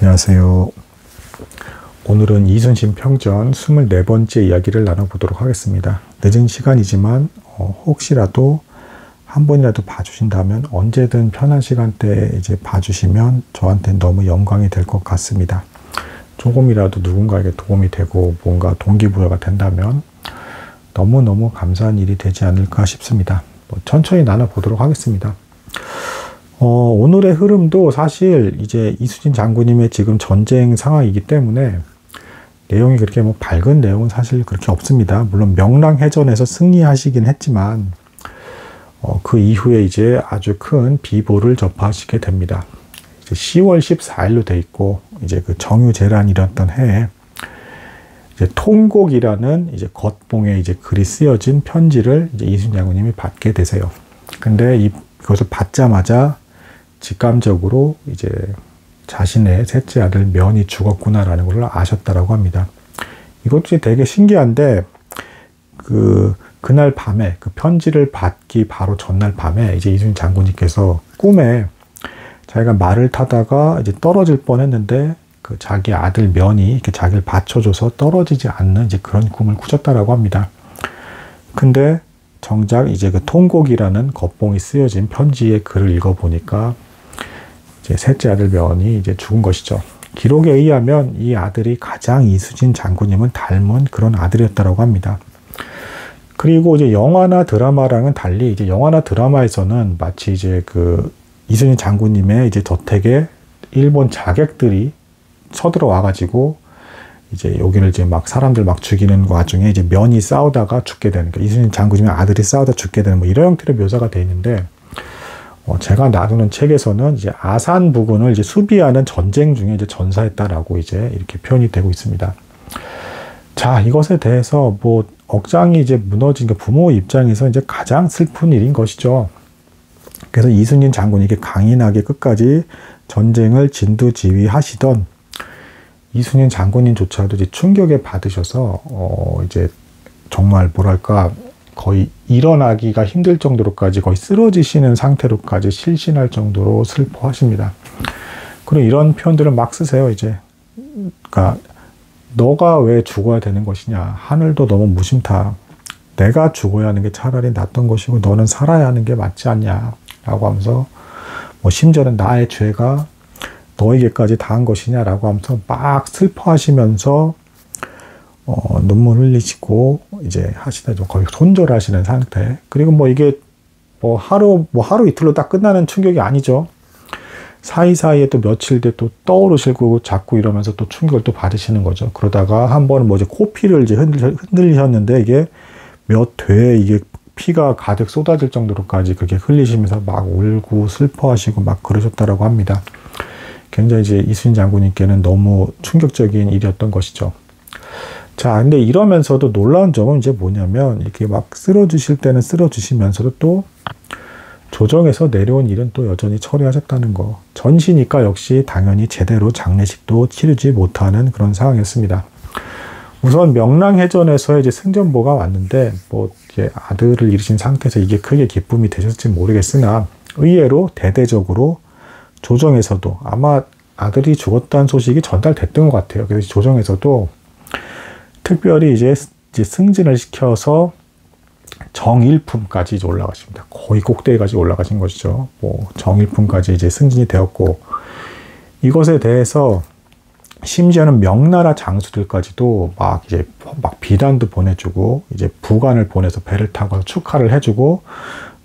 안녕하세요. 오늘은 이순신 평전 24번째 이야기를 나눠보도록 하겠습니다. 늦은 시간이지만 혹시라도 한 번이라도 봐주신다면 언제든 편한 시간대에 이제 봐주시면 저한테 너무 영광이 될 것 같습니다. 조금이라도 누군가에게 도움이 되고 뭔가 동기부여가 된다면 너무너무 감사한 일이 되지 않을까 싶습니다. 천천히 나눠보도록 하겠습니다. 오늘의 흐름도 사실 이제 이순신 장군님의 지금 전쟁 상황이기 때문에 내용이 그렇게 밝은 내용은 사실 그렇게 없습니다. 물론 명랑해전에서 승리하시긴 했지만 그 이후에 이제 아주 큰 비보를 접하시게 됩니다. 이제 10월 14일로 돼 있고 이제 그 정유재란이 일었던 해에 이제 통곡이라는 이제 겉봉에 이제 글이 쓰여진 편지를 이제 이순신 장군님이 받게 되세요. 근데 이것을 받자마자 직감적으로 이제 자신의 셋째 아들 면이 죽었구나라는 걸 아셨다라고 합니다. 이것도 되게 신기한데 그날 밤에 그 편지를 받기 바로 전날 밤에 이제 이순신 장군님께서 꿈에 자기가 말을 타다가 이제 떨어질 뻔했는데 그 자기 아들 면이 이렇게 자기를 받쳐줘서 떨어지지 않는 이제 그런 꿈을 꾸셨다라고 합니다. 근데 정작 이제 그 통곡이라는 겉봉이 쓰여진 편지의 글을 읽어보니까 이제 셋째 아들 면이 이제 죽은 것이죠. 기록에 의하면 이 아들이 가장 이순신 장군님을 닮은 그런 아들이었다라고 합니다. 그리고 이제 영화나 드라마랑은 달리 이제 영화나 드라마에서는 마치 이제 그 이순신 장군님의 이제 저택에 일본 자객들이 쳐들어와 가지고 이제 여기를 이제 막 사람들 막 죽이는 와중에 이제 면이 싸우다가 죽게 되는, 그러니까 이순신 장군님의 아들이 싸우다 죽게 되는 이런 형태로 묘사가 되어 있는데 제가 나누는 책에서는 이제 아산 부근을 이제 수비하는 전쟁 중에 이제 전사했다라고 이제 이렇게 표현이 되고 있습니다. 자, 이것에 대해서 억장이 이제 무너진 부모 입장에서 이제 가장 슬픈 일인 것이죠. 그래서 이순신 장군이 이렇게 강인하게 끝까지 전쟁을 진두지휘하시던 이순신 장군님조차도 이제 충격에 받으셔서 이제 정말 뭐랄까 거의 일어나기가 힘들 정도로까지 거의 쓰러지시는 상태로까지 실신할 정도로 슬퍼하십니다. 그리고 이런 표현들을 막 쓰세요. 이제 그러니까 너가 왜 죽어야 되는 것이냐, 하늘도 너무 무심타, 내가 죽어야 하는 게 차라리 낫던 것이고 너는 살아야 하는 게 맞지 않냐 라고 하면서 심지어는 나의 죄가 너에게까지 닿은 것이냐라고 하면서 막 슬퍼하시면서 눈물 흘리시고 이제 하시다 좀 거의 손절하시는 상태. 그리고 이게 하루 이틀로 딱 끝나는 충격이 아니죠. 사이사이에 또 며칠 뒤에 또 떠오르시고 자꾸 이러면서 또 충격을 또 받으시는 거죠. 그러다가 한 번은 이제 코피를 이제 흔들리셨는데 이게 몇 회에 이게 피가 가득 쏟아질 정도로까지 그렇게 흘리시면서 막 울고 슬퍼하시고 막 그러셨다라고 합니다. 굉장히 이제 이순신 장군님께는 너무 충격적인 일이었던 것이죠. 자, 근데 이러면서도 놀라운 점은 이제 뭐냐면 이렇게 막 쓰러지실 때는 쓰러지시면서도 또 조정에서 내려온 일은 또 여전히 처리하셨다는 거. 전시니까 역시 당연히 제대로 장례식도 치르지 못하는 그런 상황이었습니다. 우선 명랑해전에서 이제 승전보가 왔는데 이제 아들을 잃으신 상태에서 이게 크게 기쁨이 되셨을지 모르겠으나 의외로 대대적으로 조정에서도 아마 아들이 죽었다는 소식이 전달됐던 것 같아요. 그래서 조정에서도 특별히 이제 승진을 시켜서 정일품까지 이제 올라가십니다. 거의 꼭대기까지 올라가신 것이죠. 정일품까지 이제 승진이 되었고, 이것에 대해서 심지어는 명나라 장수들까지도 막 비단도 보내주고 이제 부관을 보내서 배를 타고 축하를 해주고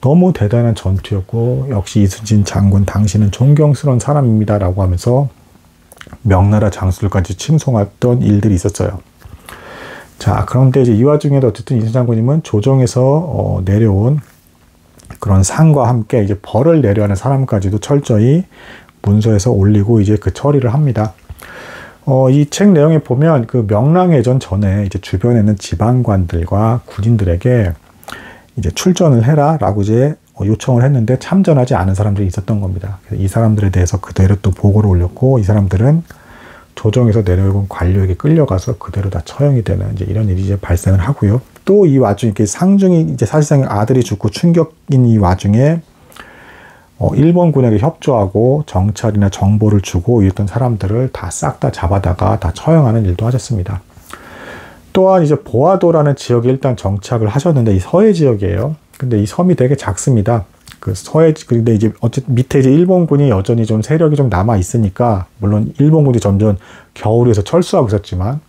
너무 대단한 전투였고 역시 이순신 장군 당신은 존경스러운 사람입니다라고 하면서 명나라 장수들까지 칭송했던 일들이 있었어요. 자, 그런데 이제 이 와중에도 어쨌든 이순신 장군님은 조정에서 내려온 그런 상과 함께 이제 벌을 내려하는 사람까지도 철저히 문서에서 올리고 이제 그 처리를 합니다. 이 책 내용에 보면 그 명랑해전 전에 이제 주변에 있는 지방관들과 군인들에게 이제 출전을 해라라고 이제 요청을 했는데 참전하지 않은 사람들이 있었던 겁니다. 그래서 이 사람들에 대해서 그대로 또 보고를 올렸고 이 사람들은 조정에서 내려온 관료에게 끌려가서 그대로 다 처형이 되는 이제 이런 일이 이제 발생을 하고요. 또 이 와중에 이렇게 상중이 이제 사실상 아들이 죽고 충격인 이 와중에 일본군에게 협조하고 정찰이나 정보를 주고 이랬던 사람들을 다 싹 다 잡아다가 다 처형하는 일도 하셨습니다. 또한 이제 보아도라는 지역에 일단 정착을 하셨는데, 이 서해 지역이에요. 근데 이 섬이 되게 작습니다. 그 서해, 근데 이제 어쨌든 밑에 이제 일본군이 여전히 좀 세력이 좀 남아 있으니까, 물론 일본군이 점점 겨울에서 철수하고 있었지만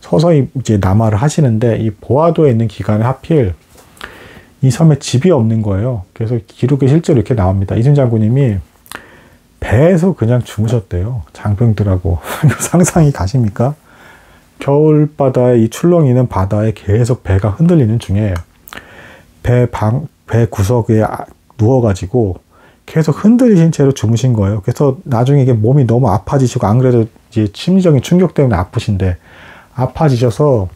서서히 이제 남하를 하시는데, 이 보아도에 있는 기간에 하필 이 섬에 집이 없는 거예요. 그래서 기록에 실제로 이렇게 나옵니다. 이순 장군님이 배에서 그냥 주무셨대요. 장병들하고. 상상이 가십니까? 겨울바다에 이 출렁이는 바다에 계속 배가 흔들리는 중에 배 구석에 누워가지고 계속 흔들리신 채로 주무신 거예요. 그래서 나중에 이게 몸이 너무 아파지시고, 안 그래도 이제 심리적인 충격 때문에 아프신데, 아파지셔서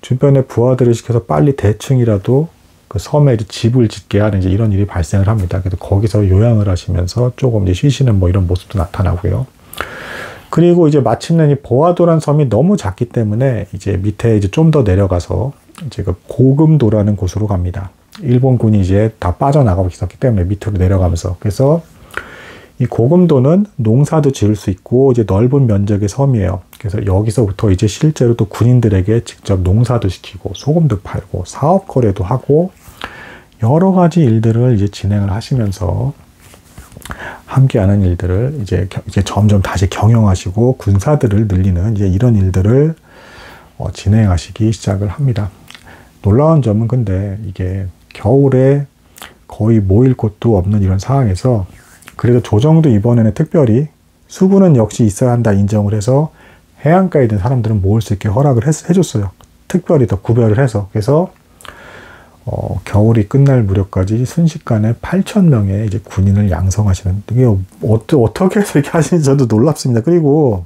주변에 부하들을 시켜서 빨리 대충이라도 그 섬에 이제 집을 짓게 하는 이제 이런 일이 발생을 합니다. 그래서 거기서 요양을 하시면서 조금 이제 쉬시는 뭐 이런 모습도 나타나고요. 그리고 이제 마침내 이 보아도란 섬이 너무 작기 때문에 이제 밑에 이제 좀 더 내려가서 이제 그 고금도라는 곳으로 갑니다. 일본군이 이제 다 빠져나가고 있었기 때문에 밑으로 내려가면서. 그래서 이 고금도는 농사도 지을 수 있고 이제 넓은 면적의 섬이에요. 그래서 여기서부터 이제 실제로 또 군인들에게 직접 농사도 시키고 소금도 팔고 사업 거래도 하고 여러 가지 일들을 이제 진행을 하시면서 함께하는 일들을 이제 점점 다시 경영하시고 군사들을 늘리는 이제 이런 일들을 진행하시기 시작을 합니다. 놀라운 점은 근데 이게 겨울에 거의 모일 곳도 없는 이런 상황에서 그래도 조정도 이번에는 특별히 수군은 역시 있어야 한다 인정을 해서 해안가에 있는 사람들은 모을 수 있게 허락을 해줬어요. 특별히 더 구별을 해서. 그래서 겨울이 끝날 무렵까지 순식간에 8,000명의 이제 군인을 양성하시는, 이게 어떻게 해서 이렇게 하시는지 저도 놀랍습니다. 그리고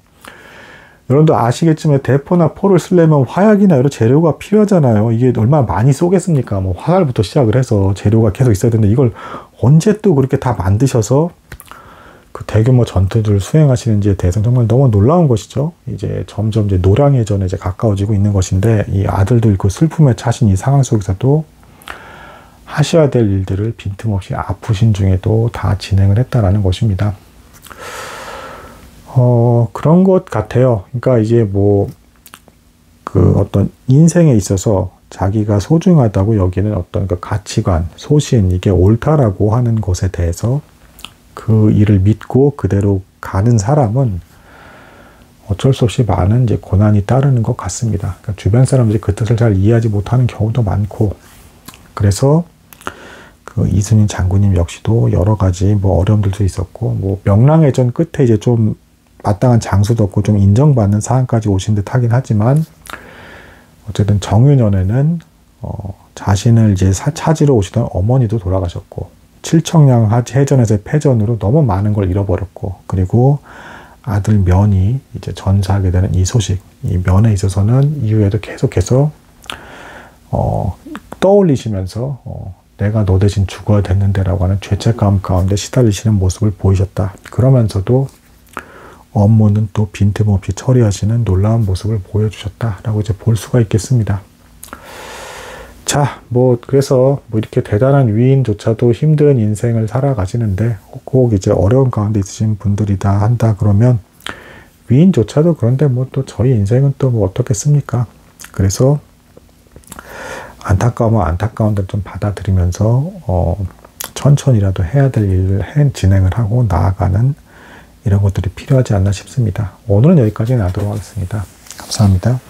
여러분도 아시겠지만 대포나 포를 쓰려면 화약이나 여러 재료가 필요하잖아요. 이게 얼마나 많이 쏘겠습니까? 뭐 화살부터 시작을 해서 재료가 계속 있어야 되는데 이걸 언제 또 그렇게 다 만드셔서 그 대규모 전투들을 수행하시는지에 대해서는 정말 너무 놀라운 것이죠. 이제 점점 이제 노량해전에 이제 가까워지고 있는 것인데, 이 아들도 잃고 슬픔에 차신 이 상황 속에서도 하셔야 될 일들을 빈틈없이 아프신 중에도 다 진행을 했다라는 것입니다. 그런 것 같아요. 그러니까 이제 뭐, 그 어떤 인생에 있어서 자기가 소중하다고 여기는 어떤 그 가치관, 소신, 이게 옳다라고 하는 것에 대해서 그 일을 믿고 그대로 가는 사람은 어쩔 수 없이 많은 이제 고난이 따르는 것 같습니다. 그러니까 주변 사람들이 그 뜻을 잘 이해하지 못하는 경우도 많고, 그래서 그 이순신 장군님 역시도 여러 가지 뭐 어려움들도 있었고, 뭐 명랑해전 끝에 이제 좀 마땅한 장수도 없고 좀 인정받는 상황까지 오신 듯 하긴 하지만, 어쨌든 정유년에는 자신을 이제 찾으러 오시던 어머니도 돌아가셨고, 칠청량 해전에서의 패전으로 너무 많은 걸 잃어버렸고, 그리고 아들 면이 이제 전사하게 되는 이 소식, 이 면에 있어서는 이후에도 계속해서 떠올리시면서 내가 너 대신 죽어야 됐는데 라고 하는 죄책감 가운데 시달리시는 모습을 보이셨다. 그러면서도 업무는 또 빈틈없이 처리하시는 놀라운 모습을 보여주셨다라고 이제 볼 수가 있겠습니다. 자, 뭐 그래서 뭐 이렇게 대단한 위인조차도 힘든 인생을 살아가시는데, 꼭 이제 어려운 가운데 있으신 분들이다 한다 그러면 위인조차도 그런데 뭐 또 저희 인생은 또 뭐 어떻겠습니까? 그래서 안타까우면 안타까운 대로 좀 받아들이면서 천천히라도 해야 될 일을 진행을 하고 나아가는 이런 것들이 필요하지 않나 싶습니다. 오늘은 여기까지 하도록 하겠습니다. 감사합니다.